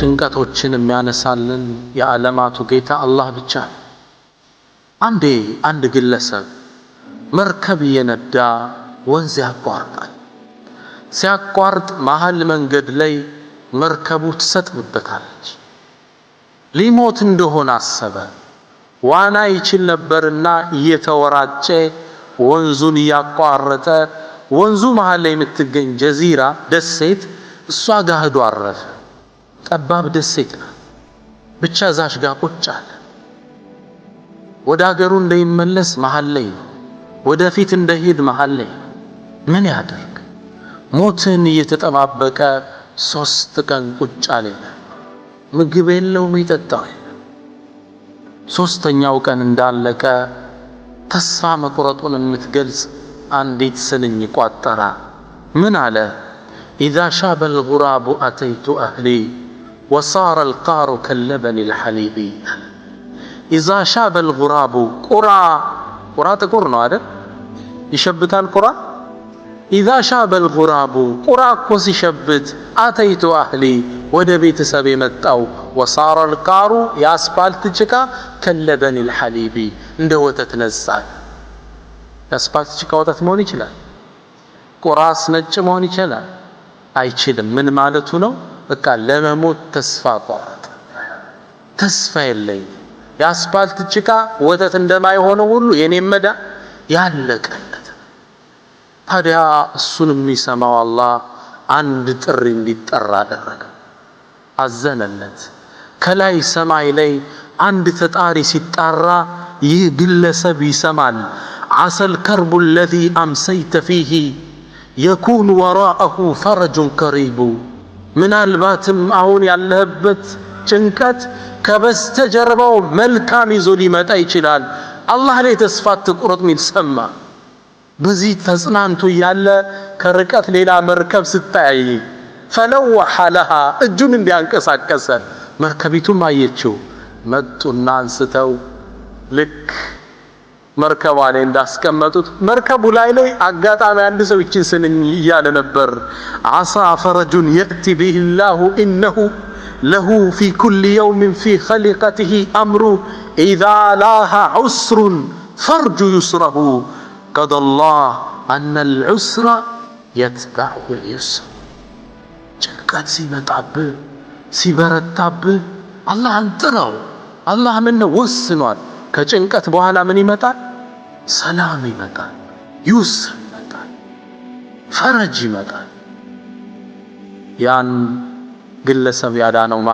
ጭንቀቶችን የሚያነሳልን የዓለማቱ ጌታ አላህ ብቻ። አንድ ግለሰብ መርከብ እየነዳ ወንዝ ያቋርጣል። ሲያቋርጥ መሃል መንገድ ላይ መርከቡ ትሰጥምበታለች። ሊሞት እንደሆነ አሰበ። ዋና ይችል ነበርና እየተወራጨ ወንዙን ያቋረጠ ወንዙ መሃል ላይ የምትገኝ ጀዚራ ደሴት እሷ ጋር ሄዶ አረፈ። ጠባብ ደሴት ነው። ብቻ ዛሽ ጋር ቁጭ አለ። ወደ ሀገሩ እንደይመለስ መሃል ላይ ነው። ወደፊት እንደሄድ መሃል ላይ ነው። ምን ያደርግ? ሞትን እየተጠባበቀ 3 ቀን ቁጭ አለ። ምግብ የለውም፣ ይጠጣው። 3ኛው ቀን እንዳለቀ ተስፋ መቁረጡን የምትገልጽ አንዲት ስንኝ ቋጠራ። ምን አለ? إذا شاب الغراب أتيت أهلي وصار القار كاللبن الحليب. إذا شاب الغراب قرى تقرنا هذا يشبت القرى. إذا شاب الغراب قرى كوس يشبت أتيت أهلي ودبيت سبي متأو وصار القار ياسبال تجكا كاللبن الحليب. عنده تتنزع ياسبال تجكا وتثمون يجلا قراص نجمون يجلا አይችልም። ምን ማለቱ ነው? በቃ ለመሞት ተስፋ ቆረጠ። ተስፋ የለኝ። የአስፓልት ጭቃ ወተት እንደማይሆነው ሁሉ የኔም መዳ ያለቀለት። ታዲያ እሱን የሚሰማው አላህ አንድ ጥሪ እንዲጠራ አደረገ። አዘነለት። ከላይ ሰማይ ላይ አንድ ተጣሪ ሲጣራ ይህ ግለሰብ ይሰማል። አሰል ከርቡ الذي أمسيت فيه يكون وراءه فرج قريب. من الباتم አሁን ያለህበት ጭንቀት ከበስተጀርባው መልካም ይዞ ሊመጣ ይችላል። አላህ ላይ ተስፋ ትቁረጥ ሚል ሰማ። በዚህ ተጽናንቶ ያለ ከርቀት ሌላ መርከብ ስታይ فلوح لها እጁን እንዲያንቀሳቀሰ መርከቢቱም አየችው። መጡና አንስተው ልክ መርከቧ ላይ እንዳስቀመጡት መርከቡ ላይ አጋጣሚ አንድ ሰው እቺን ስንኝ እያለ ነበር። አሳ ፈረጁን يأتي به الله إنه له في كل يوم في خلقته أمر إذا لاها عسر فرج يسره قضى الله أن العسر يتبعه اليسر. ጭንቀት ሲመጣብህ ሲበረታብህ አላህን ጥራው። አላህ ምን ወስኗል? ከጭንቀት በኋላ ምን ይመጣል? ሰላም ይመጣል፣ ዩስር ይመጣል፣ ፈረጅ ይመጣል። ያን ግለሰብ ያዳነው